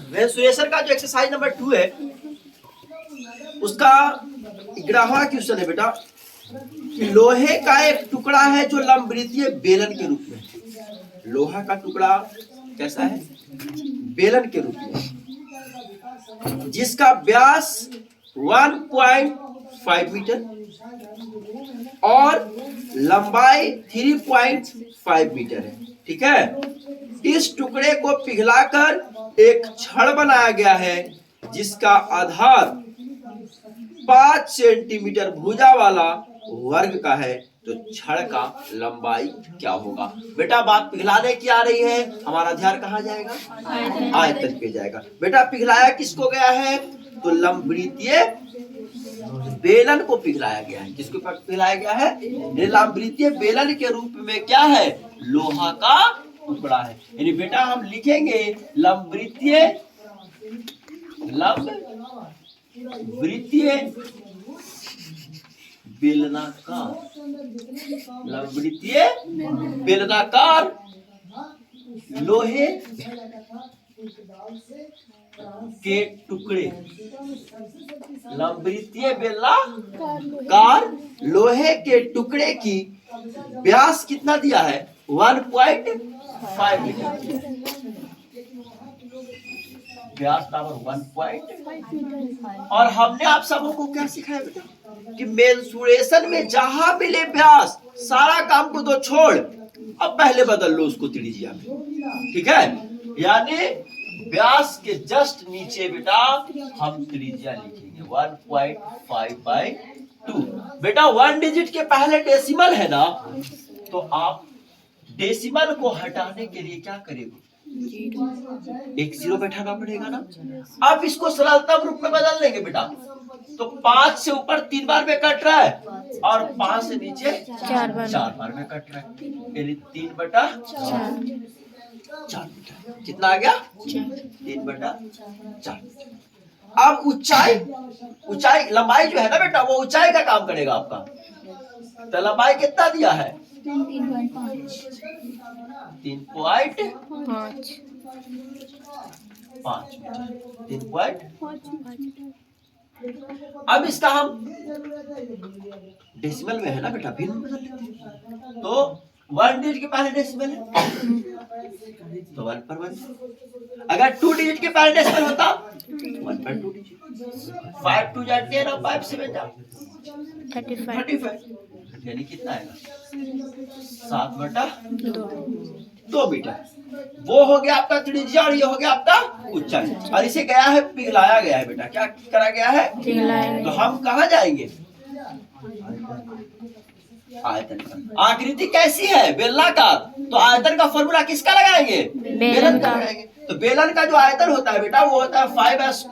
Mensuration का जो exercise number 2 है उसका 11वां क्वेश्चन है बेटा। लोहे का एक टुकड़ा है जो लंबवृत्तीय बेलन के रूप में है। लोहा का टुकड़ा कैसा है? बेलन के रूप में, जिसका व्यास 1.5 मीटर और लंबाई 3.5 मीटर है। ठीक है, इस टुकड़े को पिघलाकर एक छड़ बनाया गया है जिसका आधार 5 सेंटीमीटर भुजा वाला वर्ग का है। तो छड़ का लंबाई क्या होगा? बेटा बात पिघलाने की आ रही है, हमारा ध्यान कहाँ जाएगा? आयतन पे जाएगा। बेटा पिघलाया किसको गया है? तो लंबवृत्तीय बेलन को पिघलाया गया है। किसको पिघलाया गया है? लंबवृत्तीय बेलन के रूप में क्या है? लोहा का टुकड़ा है। यानी बेटा हम लिखेंगे लंबवृत्तीय बेलनाकार, लंबवृत्तीय बेलनाकार लोहे के टुकड़े, लंबवृत्तीय बेलनाकार लोहे के टुकड़े की व्यास कितना दिया है? 1.5 मीटर। व्यास बराबर 1.5। और हमने आप सबों को क्या सिखाया बेटा कि मेंसुरेशन में जहां मिले व्यास, सारा काम को तो छोड़, अब पहले बदल लो उसको त्रिज्या में। ठीक है, यानी व्यास के जस्ट नीचे बेटा हम त्रिज्या लिखेंगे 1.5/2। बेटा 1 डिजिट के पहले डेसिमल है ना, तो आप डेसिमल को हटाने के लिए क्या करेंगे? एक 0 बैठाना पड़ेगा ना। अब इसको सरलतम रूप में बदल देंगे बेटा। तो 5 से ऊपर 3 बार में कट रहा है और 5 से नीचे 4 बार में कट रहा है, यानी 3/4 मीटर। कितना आ गया? 3/4। अब ऊंचाई लंबाई जो है ना बेटा, वो ऊंचाई का काम करेगा आपका। तो लंबाई कितना दिया है? 3.5 मीटर। अब इसका हम डेसिमल में है ना बेटा, भिन्न बदल लेते हैं। तो 1 डिजिट के पहले डेसिमल है तो 1/1। अगर 2 डिजिट के पहले डेसिमल होता 1/2 डिजिट। 5 2 जा 10 और 5 7 जा 35। यानी कितना आएगा? 7/2 मीटर। वो हो गया आपका त्रिज्या और ये हो गया आपका ऊंचाई। और इसे गया है पिघलाया गया है बेटा। क्या करा गया है? तो हम कहाँ जाएंगे? आयतन पर। आकृति कैसी है? बेलनाकार। तो आयतन का फॉर्मूला किसका लगाएंगे? बेलन का लगाएंगे। तो बेलन का जो आयतन होता है बेटा वो होता है 5/h।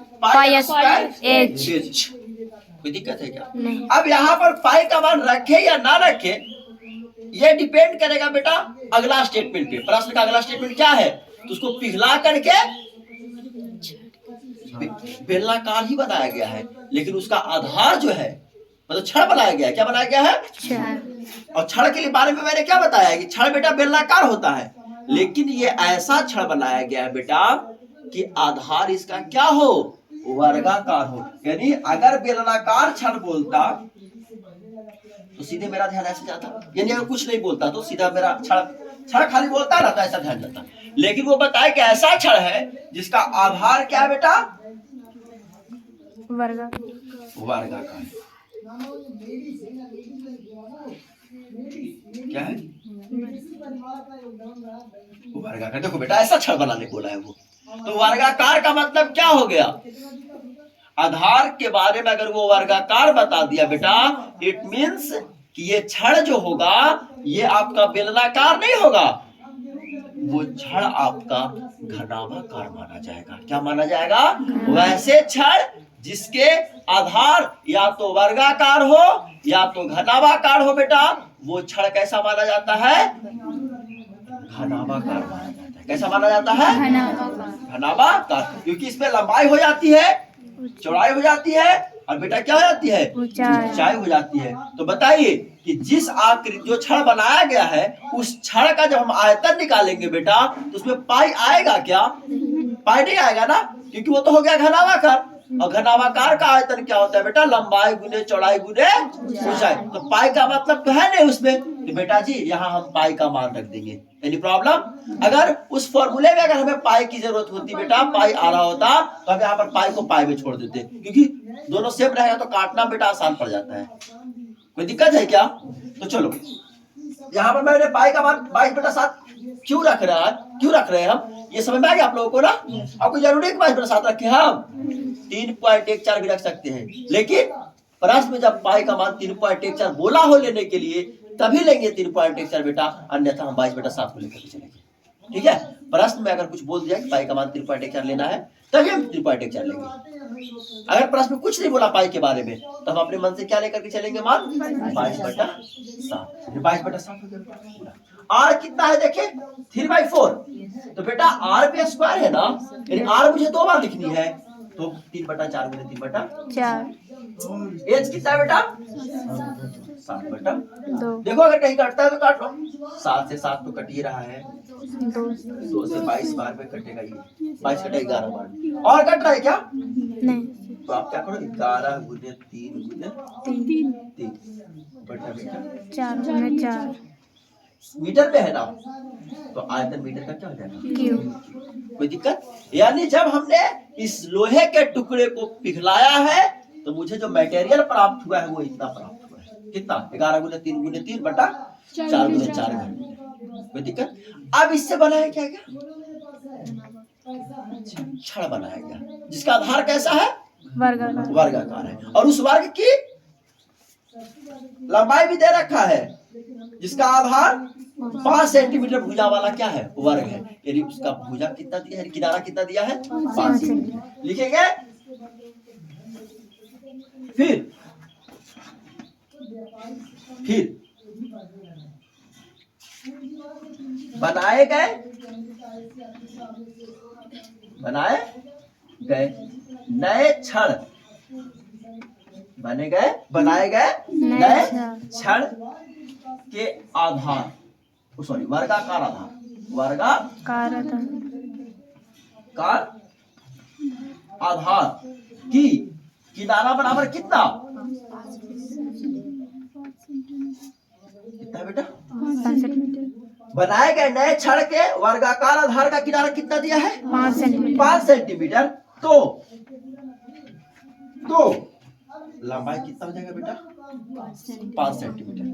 कोई दिक्कत है क्या? नहीं। अब यहाँ पर पाई का मान रखे या ना रखे, ये डिपेंड करेगा बेटा अगला स्टेटमेंट पे। प्रश्न का अगला स्टेटमेंट क्या है? तो उसको पिघला करके बेलनाकार ही बनाया गया है, लेकिन उसका आधार जो है मतलब छड़ बनाया गया है। क्या बनाया गया है? छड़। और छड़ के बारे में मैंने क्या बताया कि छड़ बेटा बेलनाकार होता है, लेकिन ये ऐसा छड़ बनाया गया है बेटा कि आधार इसका क्या हो? वर्गाकार हो। यानी अगर बेलनाकार छड़ बोलता तो सीधे मेरा ध्यान ऐसे जाता, यानी अगर कुछ नहीं बोलता तो सीधा मेरा छड़ खाली बोलता रहता, ऐसा ध्यान जाता। लेकिन वो बताए कि ऐसा छड़ है जिसका आधार क्या है बेटा? वर्गाकार। क्या है? वर्गाकार। देखो बेटा ऐसा छड़ बनाने बोला है वो। तो वर्गाकार का मतलब क्या हो गया? आधार के बारे में अगर वो वर्गाकार बता दिया बेटा, इट मीन्स कि ये छड़ जो होगा ये आपका बेलनाकार नहीं होगा, वो छड़ आपका घनाभाकार माना जाएगा। क्या माना जाएगा? वैसे छड़ जिसके आधार या तो वर्गाकार हो या तो घनाभाकार हो बेटा, वो छड़ कैसा माना जाता है? घनाभाकार माना जाता है। कैसा माना जाता है? घनाभाकार। क्योंकि इसमें लंबाई हो जाती है, चौड़ाई हो जाती है और बेटा क्या हो जाती है? ऊंचाई हो जाती है। तो बताइए कि जिस आकृति जो छड़ बनाया गया है उस छड़ का जब हम आयतन निकालेंगे बेटा तो उसमें पाई आएगा क्या? पाई नहीं आएगा ना। क्योंकि वो तो हो गया घनावाकार, और घनावाकार का आयतन क्या होता है बेटा, लंबाई गुने चौड़ाई गुने ऊंचाई। तो पाई का मतलब तो है नहीं उसमें, तो बेटा जी यहाँ हम पाई का मान रख देंगे। Any problem? अगर उस फॉर्मूले में अगर हमें पाई की जरूरत होती बेटा, पाई आ रहा होता तो हम यहाँ पर पाई को पाई में छोड़ देते, क्योंकि दोनों सेम रहेगा तो काटना बेटा आसान पड़ जाता है। कोई दिक्कत है क्या? तो चलो यहाँ पर मैंने पाई का मान 22/7 क्यों रख रहे हैं हम, ये समझ में आ गया आप लोगों को ना? आपको जरूरी है कि 22/7 रखे हम? 3.14 भी रख सकते हैं, लेकिन प्रश्न में जब पाई का मान 3.14 बोला हो लेने के लिए तभी लेंगे 3.14 बेटा, अन्यथा हम 22/7 को लेकर चलेंगे। ठीक है, प्रश्न में अगर कुछ बोल दिया कि पाई का मान 3.14 लेना है तभी हम 3.14 लेंगे। अगर प्रश्न में कुछ नहीं बोला पाई के बारे में तो हम अपने मन से क्या लेकर के चलेंगे मान, 22/7। 22/7 हो गया। आर कितना है देखे, 3/4। तो बेटा आर पे स्क्वायर है ना, यानी आर मुझे 2 बार लिखनी है, तो 3/4 गुने 3/4। एच कितना है बेटा, 7/2। देखो अगर कहीं कटता है तो काट लो, 7 से 7 तो कट ही रहा है, 2 से 22 बार में कटेगा, ये 22 कटा 11 बार और कट रहा है क्या? नहीं। तो आप क्या करो, 11 गुने 3 गुने 3 बटा बेटा 4 गुने 4 मीटर में है ना, तो आयतन मीटर का क्या हो जाएगा? कोई दिक्कत? यानी जब हमने इस लोहे के टुकड़े को पिघलाया है तो मुझे जो मटेरियल प्राप्त हुआ है वो इतना प्राप्त हुआ है, कितना? 11 गुने 3 गुने 3 बटा 4 गुने 4 घन। कोई दिक्कत? अब इससे बनाया क्या गया, छड़ बनाया गया, जिसका आधार कैसा है, वर्गाकार है, और उस वर्ग की लंबाई भी दे रखा है, जिसका आधार 5 सेंटीमीटर भुजा वाला क्या है, वर्ग है। यानी उसका भुजा कितना दिया है, किनारा कितना दिया है, 5 सेंटीमीटर लिखेंगे। फिर बनाए गए नए छड़, बनाए गए नए छड़ के आधार, सॉरी वर्गाकार आधार की किनारा बराबर कितना है बेटा, 5 सेंटीमीटर। बनाए गए नए छड़ के वर्गाकार आधार का किनारा कितना दिया है, 5 सेंटीमीटर। तो लंबाई कितना हो जाएगा बेटा, 5 सेंटीमीटर।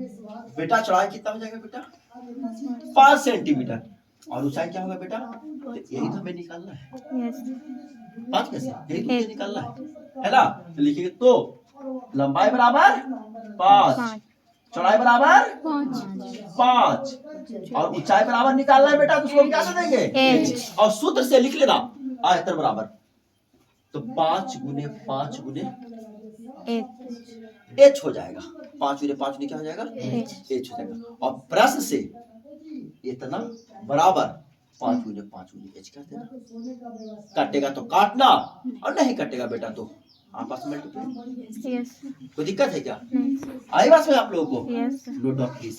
बेटा चौड़ाई कितना हो जाएगा बेटा, 5 सेंटीमीटर। और ऊंचाई क्या होगा बेटा, तो यही तो हमें निकालना है। 5 कैसे, यही तो निकालना है ना? तो लिखिए, तो लंबाई बराबर 5, चौड़ाई बराबर 5 और ऊंचाई बराबर निकालना है बेटा, तो उसको क्या कर देंगे, और सूत्र से लिख लेना आयतन बराबर, तो 5 गुने 5 गुने एच हो जाएगा, 5 गुने 5 गुने क्या हो जाएगा, एच हो जाएगा। और प्रश्न से इतना बराबर 5 गुने 5 गुने एच कर देना, काटेगा तो काटना और नहीं कटेगा बेटा तो आपस में मल्टीप्लाई। कोई दिक्कत है क्या? आई बात में आप लोगों को? No doubt please.